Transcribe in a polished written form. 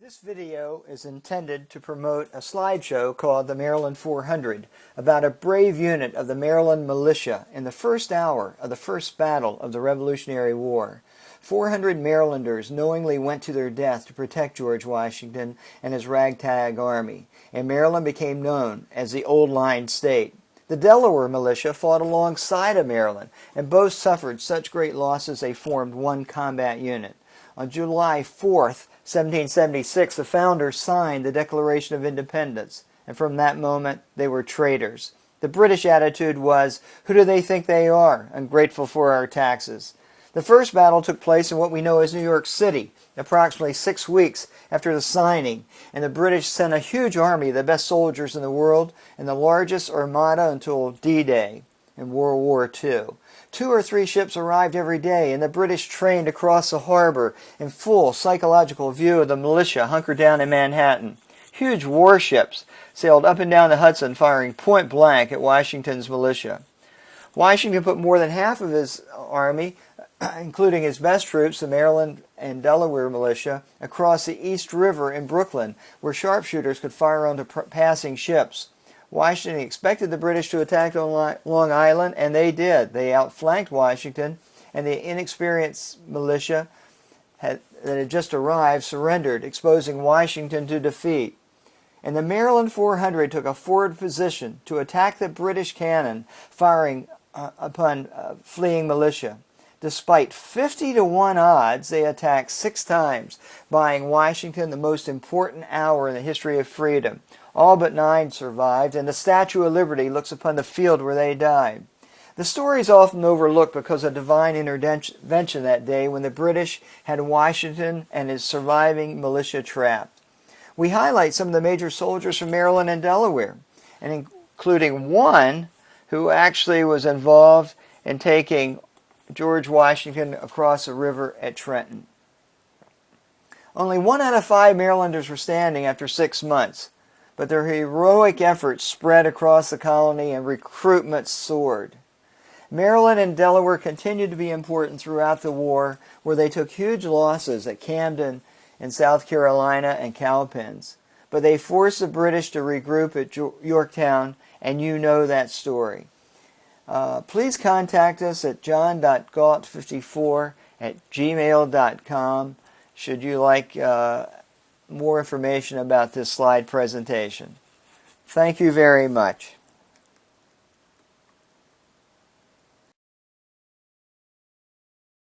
This video is intended to promote a slideshow called the Maryland 400 about a brave unit of the Maryland militia in the first hour of the first battle of the Revolutionary War. 400 Marylanders knowingly went to their death to protect George Washington and his ragtag army, and Maryland became known as the Old Line State. The Delaware militia fought alongside of Maryland, and both suffered such great losses they formed one combat unit. On July 4th, 1776, the founders signed the Declaration of Independence, and from that moment they were traitors. The British attitude was, who do they think they are, ungrateful for our taxes? The first battle took place in what we know as New York City, approximately 6 weeks after the signing, and the British sent a huge army, the best soldiers in the world, and the largest armada until D-Day in World War II. 2 or 3 ships arrived every day, and the British trained across the harbor in full psychological view of the militia hunkered down in Manhattan. Huge warships sailed up and down the Hudson, firing point blank at Washington's militia. Washington put more than half of his army, including his best troops, the Maryland and Delaware militia, across the East River in Brooklyn, where sharpshooters could fire onto passing ships. Washington expected the British to attack on Long Island, and they did. They outflanked Washington, and the inexperienced militia that had just arrived surrendered, exposing Washington to defeat. And the Maryland 400 took a forward position to attack the British cannon, firing upon fleeing militia. Despite 50-to-1 odds, they attacked 6 times, buying Washington the most important hour in the history of freedom. All but 9 survived, and the Statue of Liberty looks upon the field where they died. The story is often overlooked because of divine intervention that day when the British had Washington and his surviving militia trapped. We highlight some of the major soldiers from Maryland and Delaware, and including one who actually was involved in taking George Washington across the river at Trenton. Only 1 out of 5 Marylanders were standing after 6 months, but their heroic efforts spread across the colony and recruitment soared. Maryland and Delaware continued to be important throughout the war, where they took huge losses at Camden in South Carolina and Cowpens. But they forced the British to regroup at Yorktown, and you know that story. Please contact us at john.gault54@gmail.com should you like more information about this slide presentation. Thank you very much.